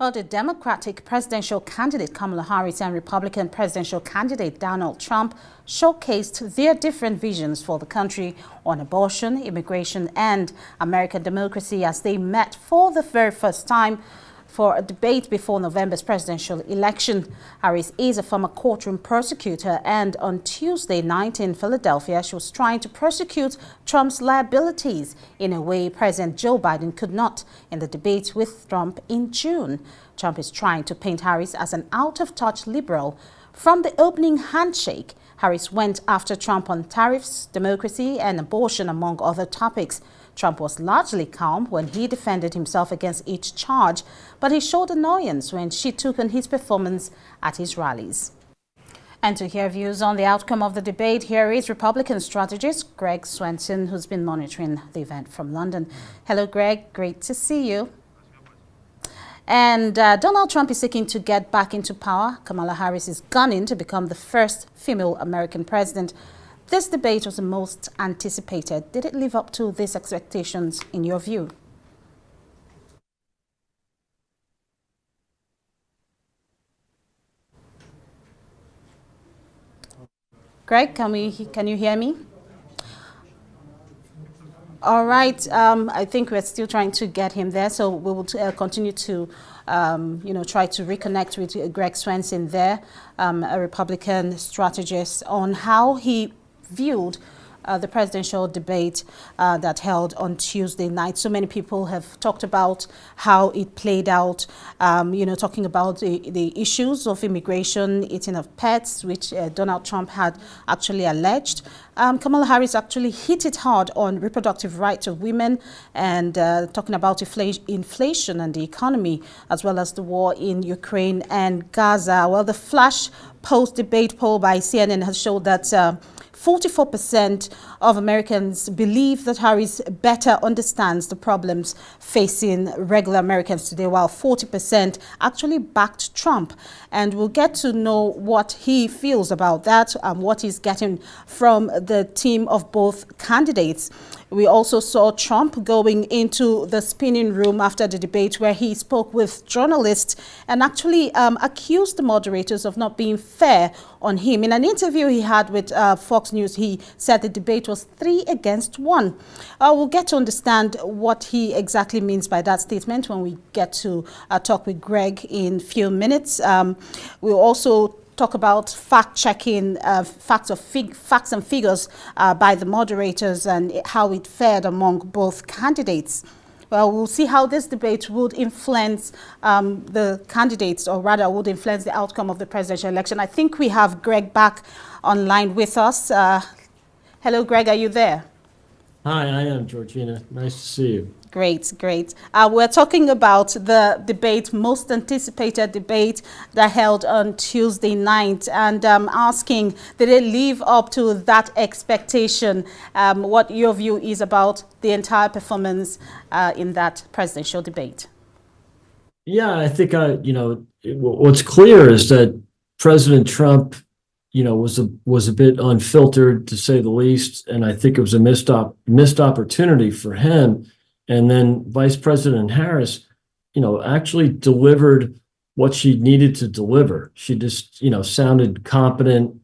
Well, the Democratic presidential candidate Kamala Harris and Republican presidential candidate Donald Trump showcased their different visions for the country on abortion, immigration, and American democracy as they met for the very first time for a debate before November's presidential election. Harris is a former courtroom prosecutor, and on Tuesday night in Philadelphia, she was trying to prosecute Trump's liabilities in a way President Joe Biden could not in the debate with Trump in June. Trump is trying to paint Harris as an out-of-touch liberal. From the opening handshake, Harris went after Trump on tariffs, democracy, and abortion, among other topics. Trump was largely calm when he defended himself against each charge, but he showed annoyance when she took on his performance at his rallies. And to hear views on the outcome of the debate, here is Republican strategist Greg Swenson, who's been monitoring the event from London. Hello, Greg. Great to see you. And Donald Trump is seeking to get back into power. Kamala Harris is gunning to become the first female American president. This debate was the most anticipated. Did it live up to these expectations in your view? Greg, can you hear me? All right. I think we're still trying to get him there, so we will continue to try to reconnect with Greg Swenson there, a Republican strategist, on how he viewed the presidential debate that held on Tuesday night. So many people have talked about how it played out, talking about the issues of immigration, eating of pets, which Donald Trump had actually alleged. Kamala Harris actually hit it hard on reproductive rights of women and talking about inflation and the economy, as well as the war in Ukraine and Gaza. Well, the flash post-debate poll by CNN has showed that 44% of Americans believe that Harris better understands the problems facing regular Americans today, while 40% actually backed Trump. And we'll get to know what he feels about that and what he's getting from the team of both candidates. We also saw Trump going into the spinning room after the debate, where he spoke with journalists and actually accused the moderators of not being fair on him. In an interview he had with Fox News, he said the debate was 3 against 1. We'll get to understand what he exactly means by that statement when we get to talk with Greg in a few minutes. We'll also talk about fact-checking facts and figures by the moderators and how it fared among both candidates. Well, we'll see how this debate would influence the candidates, or rather would influence the outcome of the presidential election. I think we have Greg back online with us. Hello, Greg, are you there? Hi, I am, Georgina. Nice to see you. Great, great. We're talking about the debate, most anticipated debate that held on Tuesday night, and asking, did it live up to that expectation? What your view is about the entire performance in that presidential debate? Yeah, I think what's clear is that President Trump, was a bit unfiltered, to say the least, and I think it was a missed opportunity for him. And then Vice President Harris, actually delivered what she needed to deliver. She just, sounded competent.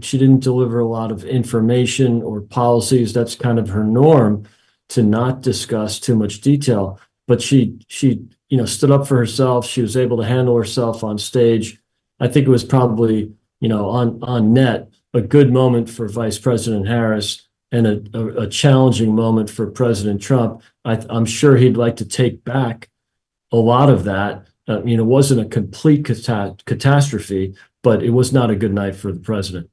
She didn't deliver a lot of information or policies. That's kind of her norm, to not discuss too much detail. But she stood up for herself. She was able to handle herself on stage. I think it was probably, on net, a good moment for Vice President Harris, and a challenging moment for President Trump. I'm sure he'd like to take back a lot of that. It wasn't a complete catastrophe, but it was not a good night for the president.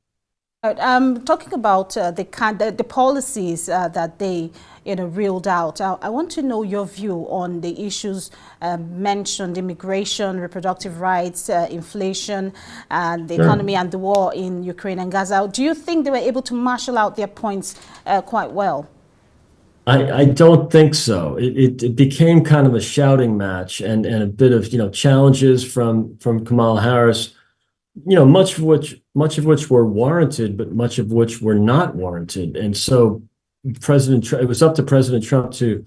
Talking about the policies that they reeled out, I want to know your view on the issues mentioned: immigration, reproductive rights, inflation, the economy, and the war in Ukraine and Gaza. Do you think they were able to marshal out their points quite well? I don't think so. It became kind of a shouting match, and a bit of challenges from Kamala Harris, much of which were warranted, but much of which were not warranted. And so it was up to President Trump to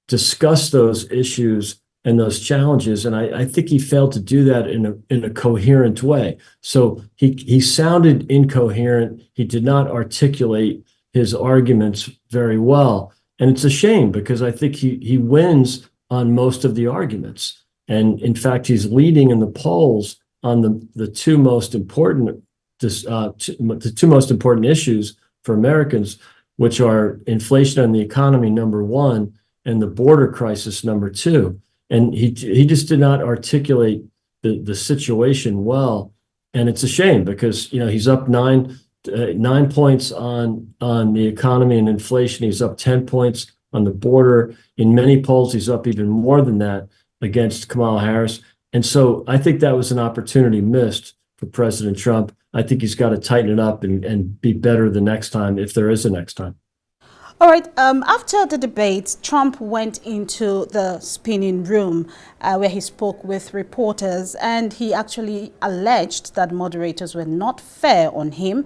discuss those issues and those challenges. And I think he failed to do that in a coherent way. So he sounded incoherent. He did not articulate his arguments very well. And it's a shame because I think he wins on most of the arguments. And in fact, he's leading in the polls on the two most important the two most important issues for Americans, which are inflation and the economy, number one, and the border crisis, number two. And he just did not articulate the situation well. And it's a shame because, you know, he's up 9 points on the economy and inflation. He's up 10 points on the border. In many polls, he's up even more than that against Kamala Harris. And so I think that was an opportunity missed for President Trump. I think he's got to tighten it up and be better the next time, if there is a next time. All right. After the debate, Trump went into the spinning room where he spoke with reporters, and he actually alleged that moderators were not fair on him.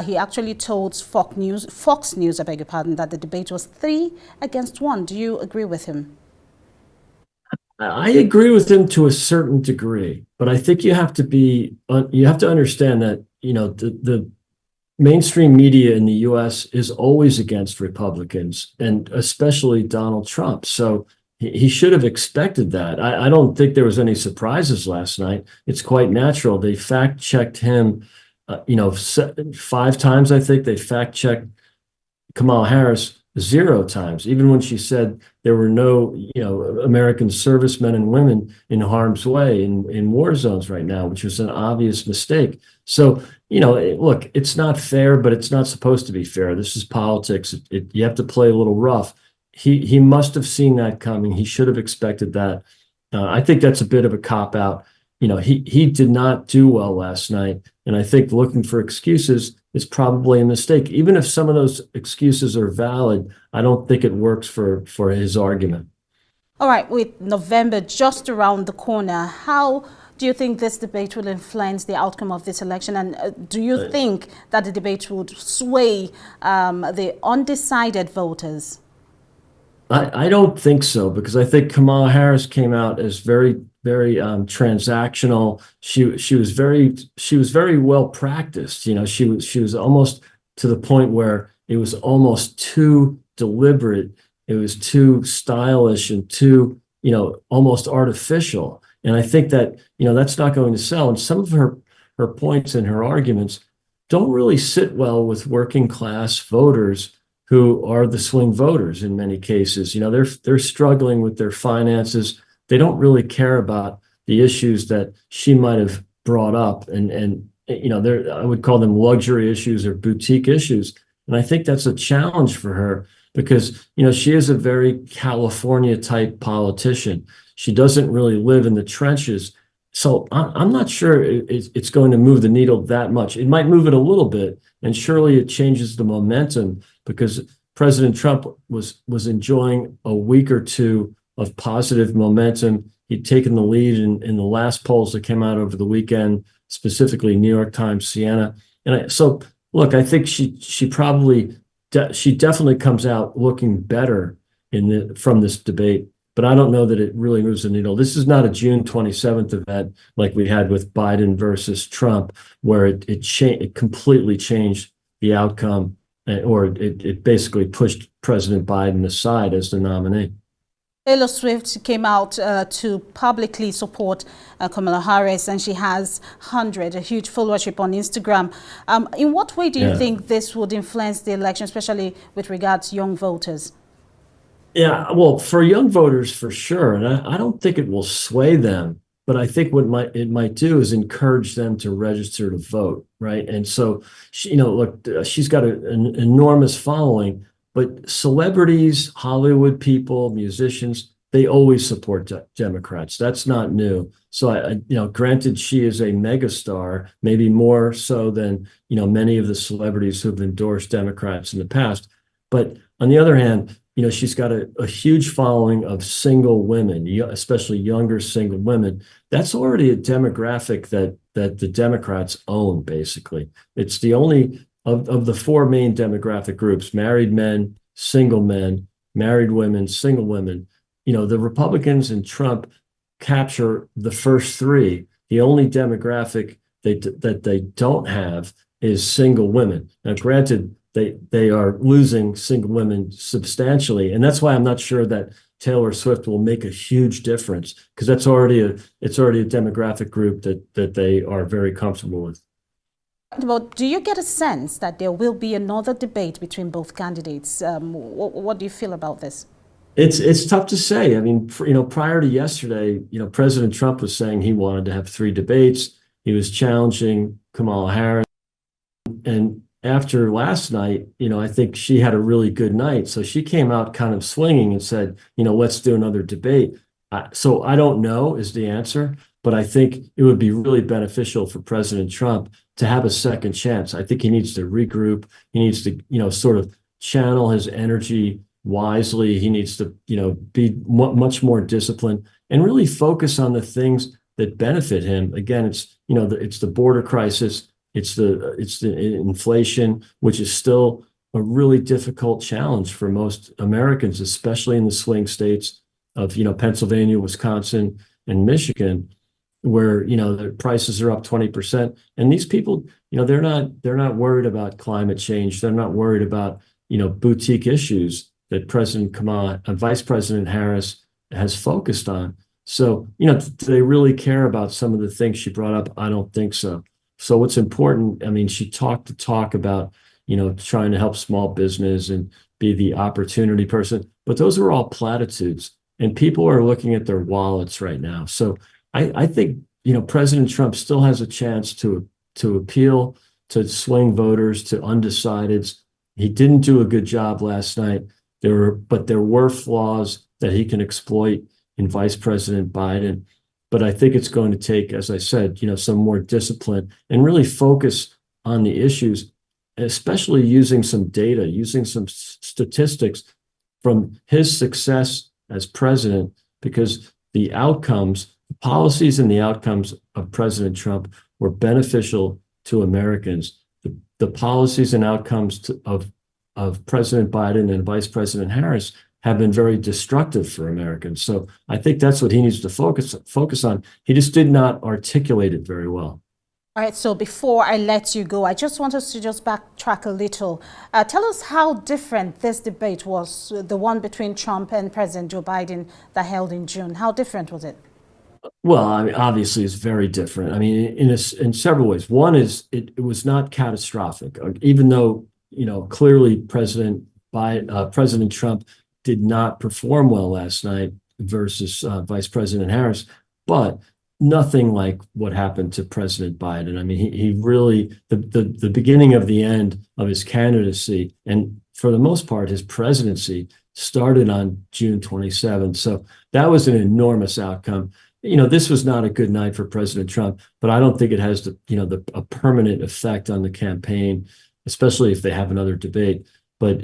He actually told Fox News, I beg your pardon, that the debate was 3-1. Do you agree with him? I agree with him to a certain degree, but I think you have to understand that, you know, the mainstream media in the US is always against Republicans, and especially Donald Trump. So he should have expected that. I don't think there was any surprises last night. It's quite natural. They fact checked him, 5 times. I think they fact checked Kamala Harris 0 times, even when she said there were no, American servicemen and women in harm's way in war zones right now, which was an obvious mistake. So, look, it's not fair, but it's not supposed to be fair. This is politics. You have to play a little rough. He must have seen that coming. He should have expected that. I think that's a bit of a cop out. He did not do well last night, and I think looking for excuses is probably a mistake. Even if some of those excuses are valid, I don't think it works for his argument. All right, with November just around the corner, how do you think this debate will influence the outcome of this election? And do you think that the debate would sway the undecided voters? I don't think so, because I think Kamala Harris came out as very transactional. She was very well practiced. She was almost to the point where it was almost too deliberate. It was too stylish and too, almost artificial. And I think that, that's not going to sell. And some of her points and her arguments don't really sit well with working class voters who are the swing voters in many cases. They're struggling with their finances. They don't really care about the issues that she might have brought up. And I would call them luxury issues or boutique issues. And I think that's a challenge for her because, she is a very California type politician. She doesn't really live in the trenches. So I'm not sure it's going to move the needle that much. It might move it a little bit, and surely it changes the momentum because President Trump was enjoying a week or two of positive momentum. He'd taken the lead in the last polls that came out over the weekend, specifically New York Times, Siena. And so, look, I think she definitely comes out looking better from this debate. But I don't know that it really moves the needle. This is not a June 27th event like we had with Biden versus Trump, where it completely changed the outcome, or it basically pushed President Biden aside as the nominee. Taylor Swift came out to publicly support Kamala Harris, and she has a huge followership on Instagram. In what way do you think this would influence the election, especially with regards to young voters? Yeah, well, for young voters, for sure. And I don't think it will sway them, but I think what it might do is encourage them to register to vote, right? And so, look, she's got an enormous following, but celebrities, Hollywood people, musicians, they always support Democrats. That's not new. So, granted, she is a megastar, maybe more so than, many of the celebrities who've endorsed Democrats in the past. But on the other hand, she's got a huge following of single women, especially younger single women. That's already a demographic that the Democrats own, basically. It's the only of the 4 main demographic groups: married men, married women, single women. the Republicans and Trump capture the first three. The only demographic that they don't have is single women. Now, granted, they are losing single women substantially, and that's why I'm not sure that Taylor Swift will make a huge difference, because it's already a demographic group that they are very comfortable with. But do you get a sense that there will be another debate between both candidates? What do you feel about this? It's tough to say. I mean, prior to yesterday, President Trump was saying he wanted to have three debates. He was challenging Kamala Harris. And after last night, I think she had a really good night. So she came out kind of swinging and said, let's do another debate. So I don't know is the answer, but I think it would be really beneficial for President Trump to have a second chance. I think he needs to regroup. He needs to, sort of channel his energy wisely. He needs to, be much more disciplined and really focus on the things that benefit him. Again, it's the border crisis. It's the inflation, which is still a really difficult challenge for most Americans, especially in the swing states of, Pennsylvania, Wisconsin, and Michigan, where, the prices are up 20%. And these people, they're not worried about climate change. They're not worried about, boutique issues that President Kamala and Vice President Harris has focused on. So, do they really care about some of the things she brought up? I don't think so. So what's important, I mean, she talked about, trying to help small business and be the opportunity person, but those are all platitudes, and people are looking at their wallets right now. So I think, President Trump still has a chance to appeal to swing voters, to undecideds. He didn't do a good job last night. But there were flaws that he can exploit in Vice President Biden. But I think it's going to take, as I said, some more discipline and really focus on the issues, especially using some data, using some statistics from his success as president, because the policies and the outcomes of President Trump were beneficial to Americans. The policies and outcomes of President Biden and Vice President Harris have been very destructive for Americans. So I think that's what he needs to focus on. He just did not articulate it very well. All right, so before I let you go, I just want us to just backtrack a little. Tell us how different this debate was, the one between Trump and President Joe Biden that held in June. How different was it? Well, I mean, obviously, it's very different. I mean, in several ways. One is it was not catastrophic, even though, clearly President Trump did not perform well last night versus Vice President Harris, but nothing like what happened to President Biden. I mean, he really, the beginning of the end of his candidacy, and for the most part, his presidency started on June 27th. So that was an enormous outcome. This was not a good night for President Trump, but I don't think it has a permanent effect on the campaign, especially if they have another debate. But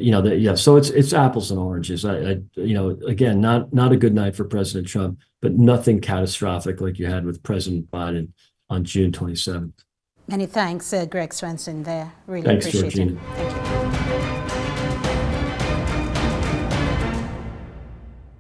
so it's apples and oranges. Again, not a good night for President Trump, but nothing catastrophic like you had with President Biden on June 27th. Many thanks, Greg Swenson there. Really Thanks, appreciate Georgina. it. Thank you.